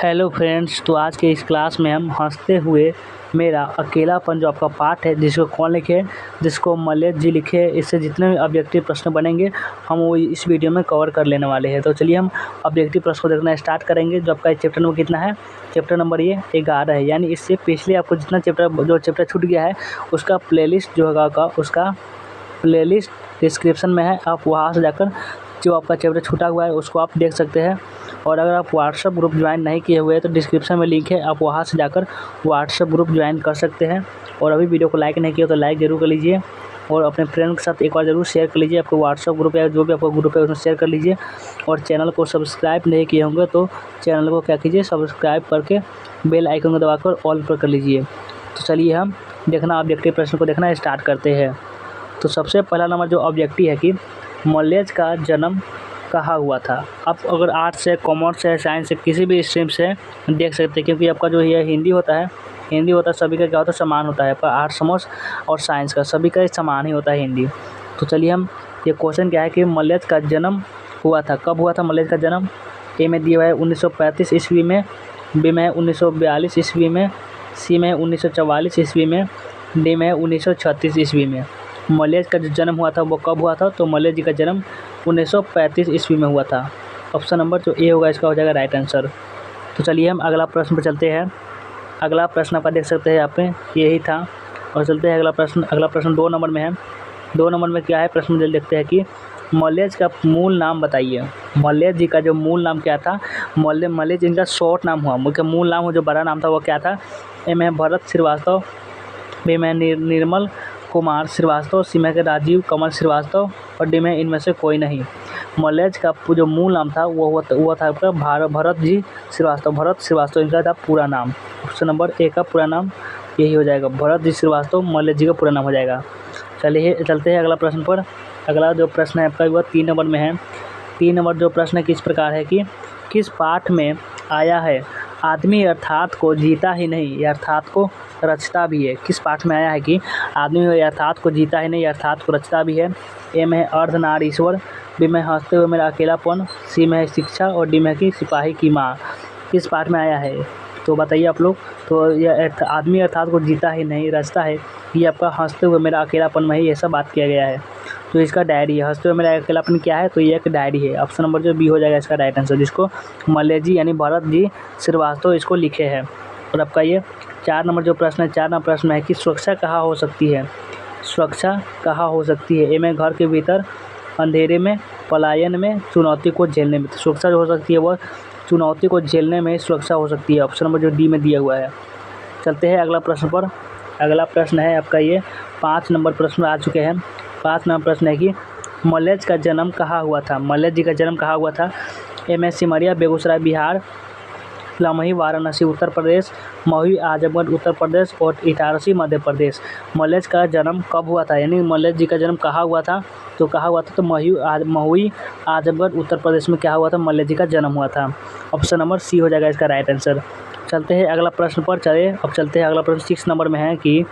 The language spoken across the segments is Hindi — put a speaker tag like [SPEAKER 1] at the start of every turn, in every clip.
[SPEAKER 1] हेलो फ्रेंड्स, तो आज के इस क्लास में हम हंसते हुए मेरा अकेलापन जो आपका पाठ है, जिसको कौन लिखे, जिसको मलेश जी लिखे, इससे जितने भी ऑब्जेक्टिव प्रश्न बनेंगे हम वो इस वीडियो में कवर कर लेने वाले हैं। तो चलिए हम ऑब्जेक्टिव प्रश्न को देखना स्टार्ट करेंगे। जो आपका चैप्टर नंबर कितना है, चैप्टर नंबर ये 11 है। यानी इससे पिछले आपको जितना चैप्टर छूट गया है उसका प्लेलिस्ट जो होगा उसका प्लेलिस्ट डिस्क्रिप्शन में है। आप वहाँ से जाकर जो आपका चैप्टर छूटा हुआ है उसको आप देख सकते हैं। और अगर आप व्हाट्सएप ग्रुप ज्वाइन नहीं किए हुए हैं तो डिस्क्रिप्शन में लिंक है, आप वहाँ से जाकर व्हाट्सएप ग्रुप ज्वाइन कर सकते हैं। और अभी वीडियो को लाइक नहीं किया तो लाइक ज़रूर कर लीजिए और अपने फ्रेंड के साथ एक बार ज़रूर शेयर कर लीजिए। आपको व्हाट्सएप ग्रुप या जो भी आपका ग्रुप है उसमें शेयर कर लीजिए। और चैनल को सब्सक्राइब नहीं किए होंगे तो चैनल को क्या कीजिए, सब्सक्राइब करके बेल आइकन को दबाकर ऑल पर कर लीजिए। तो चलिए हम देखना ऑब्जेक्टिव प्रश्न को देखना स्टार्ट करते हैं। तो सबसे पहला नंबर जो ऑब्जेक्टिव है कि मलेश का जन्म कहाँ हुआ था। आप अगर आर्ट्स से, कॉमर्स से, साइंस से, किसी भी स्ट्रीम से देख सकते हैं, क्योंकि आपका जो ये हिंदी होता है सभी का क्या होता है, समान होता है। आपका आर्ट्स, कॉमर्स और साइंस का सभी का समान ही होता है हिंदी। तो चलिए हम ये क्वेश्चन क्या है कि मलेश का जन्म हुआ था, कब हुआ था मलेश का जन्म। ए में दिया हुआ है 1935 ईस्वी में, बी में 1942 ईस्वी में, सी में 1944 ईस्वी में, डी में 1936 ईस्वी में। मलेश का जो जन्म हुआ था वो कब हुआ था, तो मलेश जी का जन्म 1935 ईस्वी में हुआ था। ऑप्शन नंबर जो ए होगा इसका हो जाएगा राइट आंसर। तो चलिए हम अगला प्रश्न पर चलते हैं। अगला प्रश्न आप देख सकते हैं यहाँ पे, यही था। और चलते हैं अगला प्रश्न 2 नंबर में है। 2 नंबर में क्या है प्रश्न, जल्द देखते हैं कि मलेश का मूल नाम बताइए। मलेश जी का जो मूल नाम क्या था, मलेश इनका शॉर्ट नाम हुआ, उनका मूल नाम जो बड़ा नाम था वो क्या था। ए में भरत श्रीवास्तव, बी में निर्मल कुमार श्रीवास्तव, सी में राजीव कमल श्रीवास्तव और डी में इनमें से कोई नहीं। मलेश का जो मूल नाम था वो था आपका भरत जी श्रीवास्तव। भरत श्रीवास्तव इनका था पूरा नाम। ऑप्शन नंबर ए का पूरा नाम यही हो जाएगा, भरत जी श्रीवास्तव मलेश जी का पूरा नाम हो जाएगा। चलिए चलते हैं अगला प्रश्न पर। अगला जो प्रश्न है आपका वो 3 नंबर में है। 3 नंबर जो प्रश्न है किस प्रकार है कि किस पाठ में आया है आदमी अर्थात को जीता ही नहीं, यह अर्थात को रचता भी है। किस पाठ में आया है कि आदमी अर्थात को जीता ही नहीं, अर्थात को रचता भी है। ए में है अर्धनारीश्वर, बी में हंसते हुए मेरा अकेलापन, सी में है शिक्षा और डी में है कि सिपाही की माँ। किस पाठ में आया है तो बताइए आप लोग। तो यह आदमी अर्थात को जीता ही नहीं रचता है, ये आपका हंसते हुए मेरा अकेलापन में ही ऐसा बात किया गया है। तो इसका डायरी है। हंसते हुए मेरा अकेलापन क्या है, तो ये एक डायरी है। ऑप्शन नंबर जो बी हो जाएगा इसका राइट आंसर, जिसको मलेश जी यानी भरत जी श्रीवास्तव इसको लिखे हैं। और आपका ये 4 नंबर जो प्रश्न है, 4 नंबर प्रश्न है कि सुरक्षा कहाँ हो सकती है। सुरक्षा कहाँ हो सकती है। ए में घर के भीतर, अंधेरे में, पलायन में, चुनौती को झेलने में। तो सुरक्षा जो हो सकती है वो चुनौती को झेलने में सुरक्षा हो सकती है। ऑप्शन नंबर जो डी में दिया हुआ है। चलते हैं अगला प्रश्न पर। अगला प्रश्न है आपका ये 5 नंबर प्रश्न आ चुके हैं। 5 नंबर प्रश्न है कि मलेश का जन्म कहाँ हुआ था। मलेश जी का जन्म कहाँ हुआ था। ए में सिमरिया बेगूसराय बिहार, लमही वाराणसी उत्तर प्रदेश, महुई आजमगढ़ उत्तर प्रदेश और इटारसी मध्य प्रदेश। मलेश का जन्म कब हुआ था, यानी मलेश जी का जन्म कहाँ हुआ था, तो कहाँ हुआ था, तो महुई आजमगढ़ उत्तर प्रदेश में क्या हुआ था, मलेश जी का जन्म हुआ था। ऑप्शन नंबर सी हो जाएगा इसका राइट आंसर। चलते हैं अगला प्रश्न पर। अब चलते हैं अगला प्रश्न 6 नंबर में है कि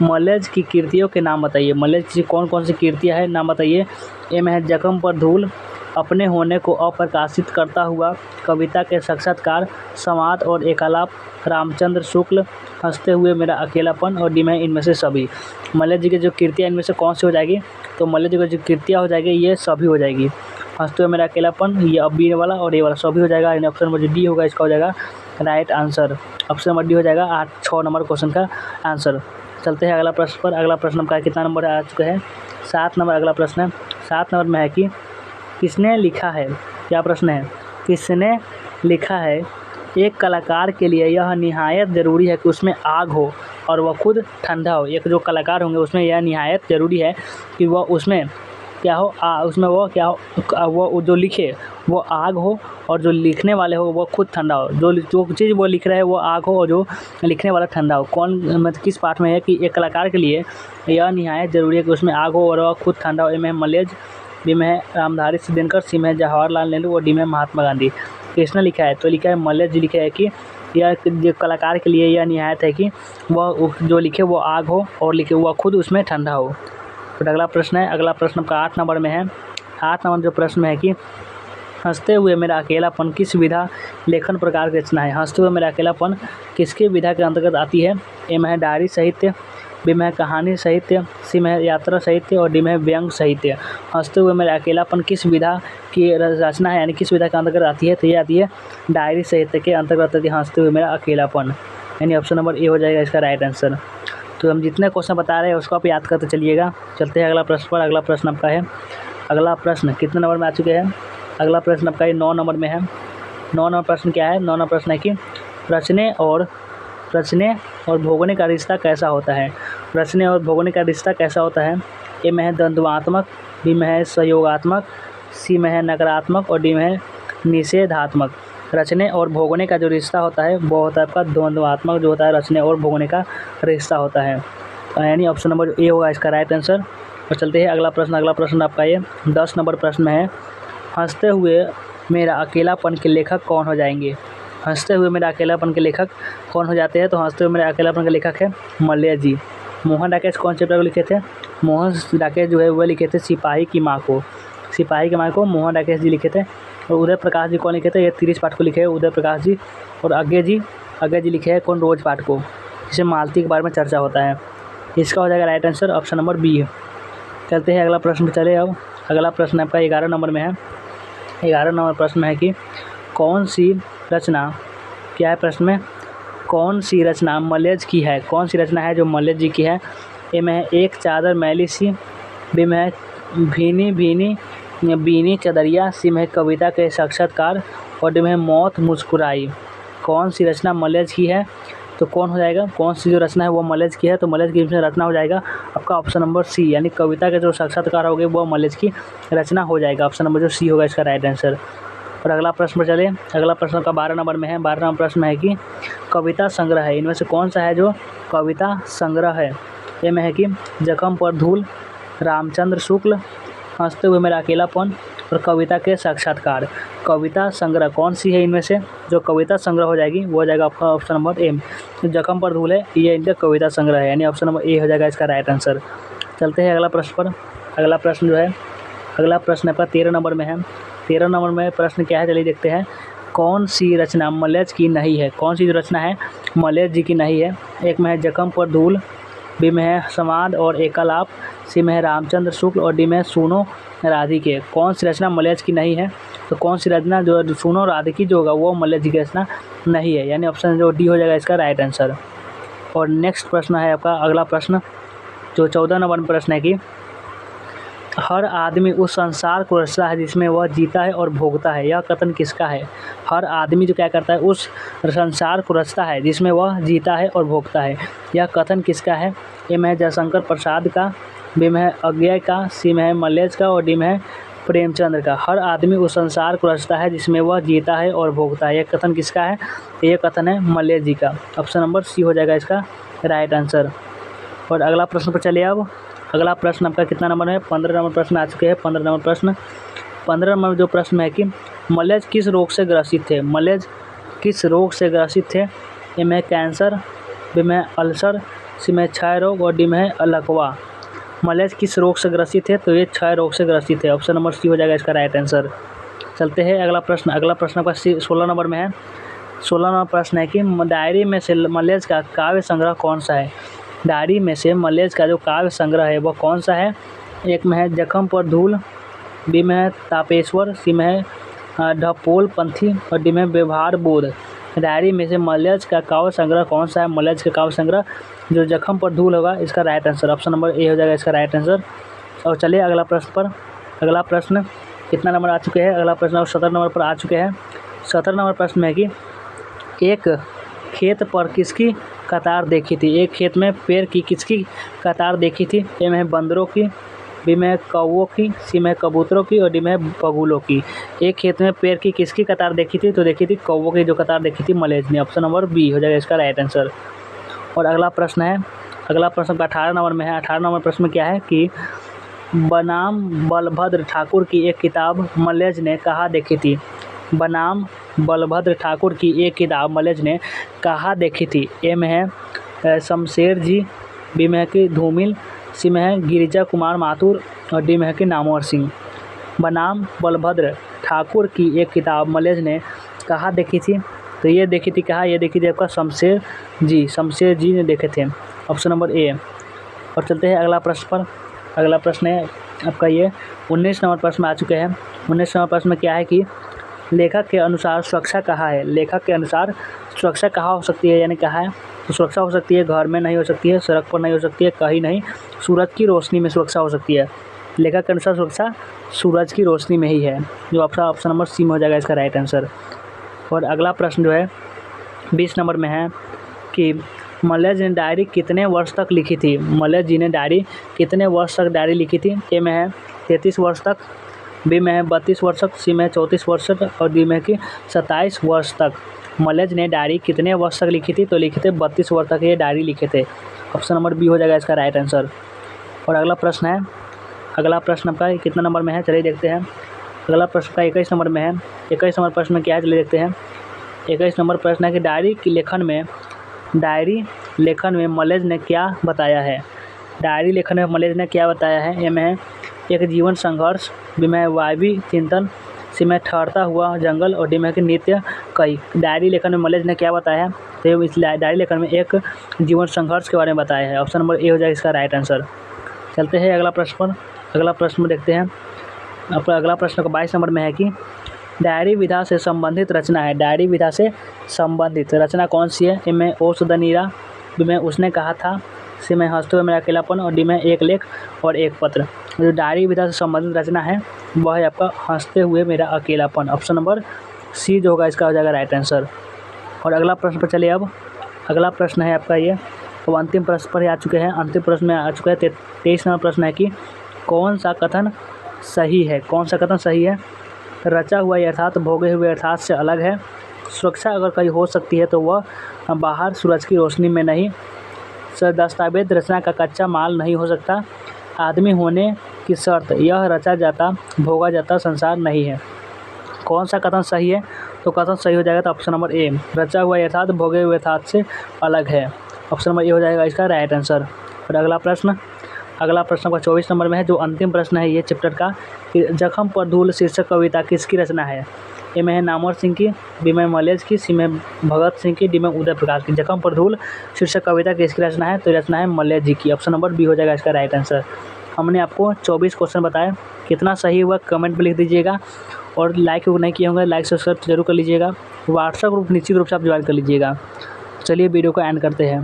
[SPEAKER 1] मलेश की कृतियों के नाम बताइए। मलेश की कौन कौन सी कृतियाँ हैं, नाम बताइए। ए में है जख्म पर धूल, अपने होने को अप्रकाशित करता हुआ, कविता के साक्षात्कार, संवाद और एकालाप, रामचंद्र शुक्ल, हंसते हुए मेरा अकेलापन और डी में इनमें से सभी। मलेश जी की जो कृतियाँ इनमें से कौन सी हो जाएगी, तो मलेश जी की जो कृतियाँ हो जाएगी ये सभी हो जाएगी। हंसते हुए मेरा अकेलापन ये अब बी वाला और ये वाला सभी हो जाएगा। यानी ऑप्शन नंबर जो डी होगा इसका हो जाएगा right answer. Option number D हो जाएगा 6 नंबर क्वेश्चन का आंसर। चलते हैं अगला प्रश्न पर। अगला प्रश्न का कितना नंबर आ चुका है, 7 नंबर अगला प्रश्न है। 7 नंबर में है कि किसने लिखा है, क्या प्रश्न है, किसने लिखा है एक कलाकार के लिए यह निहायत ज़रूरी है कि उसमें आग हो और वह खुद ठंडा हो। एक जो कलाकार होंगे उसमें यह निहायत ज़रूरी है कि वह उसमें क्या हो, उसमें वो क्या हो, वो जो लिखे वो आग हो और जो लिखने वाले हो वो खुद ठंडा हो। जो चीज़ वो लिख रहा है वो आग हो और जो लिखने वाला ठंडा हो। कौन मतलब किस पाठ में है कि एक कलाकार के लिए यह निहायत ज़रूरी है कि उसमें आग हो और वह खुद ठंडा हो। इनमें मलेश, बी में है रामधारी सिद्धेश्वर, सी में जवाहरलाल नेहरू और डी में महात्मा गांधी। किसने लिखा है, तो लिखा है मलेश जी लिखा है कि यह जो कलाकार के लिए यह निहायत है कि वह जो लिखे वो आग हो और लिखे वह खुद उसमें ठंडा हो। तो अगला प्रश्न है, अगला प्रश्न आपका 8 नंबर में है। 8 नंबर जो प्रश्न है कि हंसते हुए मेरा अकेलापन किस विधा लेखन प्रकार की रचना है। हंसते हुए मेरा अकेलापन किसकी विधा के अंतर्गत आती है। ए में है डायरी साहित्य, बी में है कहानी साहित्य, सी में है यात्रा साहित्य और डी में है व्यंग साहित्य। हंसते हुए मेरा अकेलापन किस विधा की रचना है, यानी किस विधा के अंतर्गत आती है, तो ये आती है डायरी साहित्य के अंतर्गत आती है हंसते हुए मेरा अकेलापन, यानी ऑप्शन नंबर ए हो जाएगा इसका राइट आंसर। तो हम जितने क्वेश्चन बता रहे हैं उसको आप याद करते चलिएगा। चलते हैं अगला प्रश्न पर। अगला प्रश्न आपका है, अगला प्रश्न कितने नंबर में आ चुके हैं। अगला प्रश्न आपका ये 9 नंबर में है। 9 नंबर प्रश्न क्या है। 9 नंबर प्रश्न है कि रचने और भोगने का रिश्ता कैसा होता है। रचने और भोगने का रिश्ता कैसा होता है। ए में है द्वंद्वात्मक, बी में है सहयोगात्मक, सी में है नकारात्मक और डी में है निषेधात्मक। रचने और भोगने का जो रिश्ता होता है वो होता है आपका द्वंद्वात्मक, जो होता है रचने और भोगने का रिश्ता होता है, यानी ऑप्शन नंबर ए होगा इसका राइट आंसर। और चलते हैं अगला प्रश्न। अगला प्रश्न आपका ये 10 नंबर प्रश्न में है। हंसते हुए मेरा अकेलापन के लेखक कौन हो जाएंगे। हंसते हुए मेरा अकेलापन के लेखक कौन हो जाते हैं। तो हंसते हुए मेरा अकेलापन के लेखक है मलय जी। मोहन राकेश कौन चैप्टर को लिखे थे। मोहन राकेश जो है वह लिखे थे सिपाही की माँ को। सिपाही की माँ को मोहन राकेश जी लिखे थे। और उदय प्रकाश जी कौन लिखे थे, ये 30 पाठ को लिखे हैं उदय प्रकाश जी। और अज्ञे जी लिखे हैं कौन, रोज पाठ को, जिसे मालती के बारे में चर्चा होता है। इसका हो जाएगा right answer option number B है। चलते हैं अगला प्रश्न पे चले। अब अगला प्रश्न आपका 11 नंबर में है। 11 नंबर प्रश्न है कि कौन सी रचना, क्या है प्रश्न में, कौन सी रचना मलयज की है। कौन सी रचना है जो मलयज जी की है। ए में है एक चादर मैली सी, बी में है भीनी भीनी बीनी चदरिया, सी में है कविता के साक्षात्कार और डी में है मौत मुस्कुराई। कौन सी रचना मलयज की है, तो कौन हो जाएगा, कौन सी जो रचना है वो मलयज की है। तो मलयज की रचना हो जाएगा आपका ऑप्शन नंबर सी, यानी कविता के जो साक्षात्कार हो गए वो मलयज की रचना हो जाएगा। ऑप्शन नंबर जो सी होगा इसका राइट आंसर। और अगला प्रश्न पर चले। अगला प्रश्न का 12 नंबर में है। 12 नंबर प्रश्न है कि कविता संग्रह है, इनमें से कौन सा है जो कविता संग्रह है। ये में है कि जख्म पर धूल, रामचंद्र शुक्ल, हंसते हुए मेरा अकेलापन और कविता के साक्षात्कार। कविता संग्रह कौन सी है इनमें से जो कविता संग्रह हो जाएगी, वो हो जाएगा आपका ऑप्शन नंबर ए। जख्म पर धूल है, ये इनका कविता संग्रह है, यानी ऑप्शन नंबर ए हो जाएगा इसका राइट आंसर। चलते हैं अगला प्रश्न पर। अगला प्रश्न जो है, अगला प्रश्न आपका 13 नंबर में है। 13 नंबर में प्रश्न क्या है, चलिए देखते हैं। कौन सी रचना मलयज की नहीं है। कौन सी जो रचना है मलयज जी की नहीं है। एक में है जख्म पर धूल, बी में है संवाद और एकालाप, सी में है रामचंद्र शुक्ल और डी में है सुनो राधिके। कौन सी रचना मलयज की नहीं है, तो कौन सी रचना जो सुनो राधिकी जो होगा वो मलयज जी की रचना नहीं है, यानी ऑप्शन जो डी हो जाएगा इसका राइट आंसर। और नेक्स्ट प्रश्न है आपका अगला प्रश्न जो 14 नंबर में प्रश्न है कि हर आदमी उस संसार को रचता है जिसमें वह जीता है और भोगता है, यह कथन किसका है। हर आदमी जो क्या करता है उस संसार को रचता है जिसमें वह जीता है और भोगता है, यह कथन किसका है। ए में है जयशंकर प्रसाद का, बी में है अज्ञे का, सी में है मलयज का और डी में है प्रेमचंद्र का। हर आदमी उस संसार को रचता है जिसमें वह जीता है और भोगता है, यह कथन किसका है। ये कथन है मलयज जी का। ऑप्शन नंबर सी हो जाएगा इसका राइट आंसर। और अगला प्रश्न पर चलिए। अब अगला प्रश्न आपका कितना नंबर है, 15 नंबर प्रश्न आ चुके हैं। 15 नंबर प्रश्न, 15 नंबर जो प्रश्न है कि मलयज किस रोग से ग्रसित थे। मलयज किस रोग से ग्रसित थे। ए में कैंसर, बी में अल्सर, सी में क्षय रोग और डी में है लकवा। मलयज किस रोग से ग्रसित है, तो ये क्षय रोग से ग्रसित है। ऑप्शन नंबर सी हो जाएगा इसका राइट आंसर। चलते हैं अगला प्रश्न। अगला प्रश्न आपका 16 नंबर में है। 16 नंबर प्रश्न है कि डायरी में से मलयज का काव्य संग्रह कौन सा है। डायरी में से मलयज का जो काव्य संग्रह है वो कौन सा है। एक में है जख्म पर धूल, बी में है तापेश्वर, सी में है ढपोल पंथी और डी में व्यवहार बोध। डायरी में से मलयज का काव्य संग्रह कौन सा है। मलयज का काव्य संग्रह जो जख्म पर धूल होगा इसका right answer. Option number A हो जाएगा इसका राइट आंसर। और चलिए अगला प्रश्न पर। अगला प्रश्न कितना नंबर आ चुके हैं। अगला प्रश्न 17 नंबर पर आ चुके हैं। 17 नंबर प्रश्न में है कि एक खेत पर किसकी कतार देखी थी। एक खेत में पेड़ की किसकी कतार देखी थी। ए में है बंदरों की, बी में है कौवों की, सी में है कबूतरों की और डी में है बगुलों की। एक खेत में पेड़ की किसकी कतार देखी थी, तो देखी थी कौवों की जो कतार देखी थी मलयज ने। ऑप्शन नंबर बी हो जाएगा इसका राइट आंसर। और अगला प्रश्न है, अगला प्रश्न 18 नंबर में है। 18 नंबर प्रश्न में क्या है कि बनाम बलभद्र ठाकुर की एक किताब मलयज ने कहाँ देखी थी। बनाम बलभद्र ठाकुर की एक किताब मलयज ने कहाँ देखी थी। ए में है शमशेर जी, बी में है कि धूमिल, सी में है गिरिजा कुमार माथुर और डी में है कि नामवर सिंह। बनाम बलभद्र ठाकुर की एक किताब मलेज ने कहाँ देखी थी? तो ये देखी थी कहाँ? ये देखी थी आपका शमशेर जी ने देखे थे। Option number A. और चलते हैं अगला प्रश्न पर। अगला प्रश्न है आपका ये 19 नंबर प्रश्न में आ चुके हैं। 19 नंबर प्रश्न में क्या है कि लेखक के अनुसार सुरक्षा कहाँ है? लेखक के अनुसार सुरक्षा कहाँ हो सकती है, यानी कहाँ है? तो सुरक्षा हो सकती है घर में नहीं हो सकती है, सड़क पर नहीं हो सकती है, कहीं नहीं, सूरज की रोशनी में सुरक्षा हो सकती है। लेखक के अनुसार सुरक्षा सूरज की रोशनी में ही है, जो आपका ऑप्शन नंबर सी में हो जाएगा इसका राइट आंसर। और अगला प्रश्न जो है 20 नंबर में है कि मलेज ने डायरी कितने वर्ष तक लिखी थी? मलेज जी ने डायरी कितने वर्ष तक डायरी लिखी थी? ए में है 33 वर्ष तक, बी में है 32 वर्ष तक, सी में है 34 वर्ष तक और डी में है कि 27 वर्ष तक। मलेज ने डायरी कितने वर्ष तक लिखी थी? तो लिखे थे 32 वर्ष तक ये डायरी लिखे थे। ऑप्शन नंबर बी हो जाएगा इसका राइट आंसर। और अगला प्रश्न है, अगला प्रश्न आपका कितना नंबर में है चलिए देखते हैं। अगला प्रश्न का 21 नंबर में है। 21 नंबर प्रश्न में क्या है चलिए देखते हैं। 21 नंबर प्रश्न है कि डायरी लेखन में मलेज ने क्या बताया है? डायरी लेखन में मलेज ने क्या बताया है? ए में है एक जीवन संघर्ष, बी में है वायवी चिंतन, सी में ठहरता हुआ जंगल और डी में है कि नित्य कई। डायरी लेखन में मलेज ने क्या बताया है? तो इस डायरी लेखन में एक जीवन संघर्ष के बारे में बताया है। ऑप्शन नंबर ए हो जाएगा इसका राइट आंसर। चलते हैं अगला प्रश्न पर। अगला प्रश्न में देखते हैं। आपका अगला प्रश्न का 22 नंबर में है कि डायरी विधा से संबंधित रचना है। डायरी विधा से संबंधित रचना कौन सी है? ए में ओस द नीरा, बी में उसने कहा था, सी में हंसते हुए मेरा अकेलापन और डी में एक लेख और एक पत्र। जो डायरी विधा से संबंधित रचना है वह है आपका हंसते हुए मेरा अकेलापन। ऑप्शन नंबर सी जो होगा इसका हो जाएगा राइट आंसर। और अगला प्रश्न पर चलिए। अब अगला प्रश्न है आपका ये, अब अंतिम प्रश्न पर ही आ चुके हैं। अंतिम प्रश्न में आ चुका है 23 नंबर प्रश्न है कि कौन सा कथन सही है? कौन सा कथन सही है? रचा हुआ अर्थात भोगे हुए अर्थात से अलग है। सुरक्षा अगर कहीं हो सकती है तो वह बाहर सूरज की रोशनी में नहीं। दस्तावेज रचना का कच्चा माल नहीं हो सकता। आदमी होने की शर्त यह रचा जाता भोगा जाता संसार नहीं है। कौन सा कथन सही है? तो कथन सही हो जाएगा तो ऑप्शन नंबर ए, रचा हुआ अर्थात भोगे हुए अर्थात से अलग है। ऑप्शन नंबर ए हो जाएगा इसका राइट आंसर। और अगला प्रश्न का 24 नंबर में है, जो अंतिम प्रश्न है ये चैप्टर का, कि जख्म पर धूल शीर्षक कविता किसकी रचना है? ए में है नामवर सिंह की, बी में मलेज की, सी में भगत सिंह की, डी में उदय प्रकाश की। जख्म पर धूल शीर्षक कविता किसकी रचना है? तो रचना है मलेज जी की। ऑप्शन नंबर बी हो जाएगा इसका राइट आंसर। हमने आपको 24 क्वेश्चन बताए, कितना सही हुआ कमेंट में लिख दीजिएगा। और लाइक नहीं किए होंगे लाइक सब्सक्राइब जरूर कर लीजिएगा। व्हाट्सएप ग्रुप निश्चित रूप से आप ज्वाइन कर लीजिएगा। चलिए वीडियो को एंड करते हैं।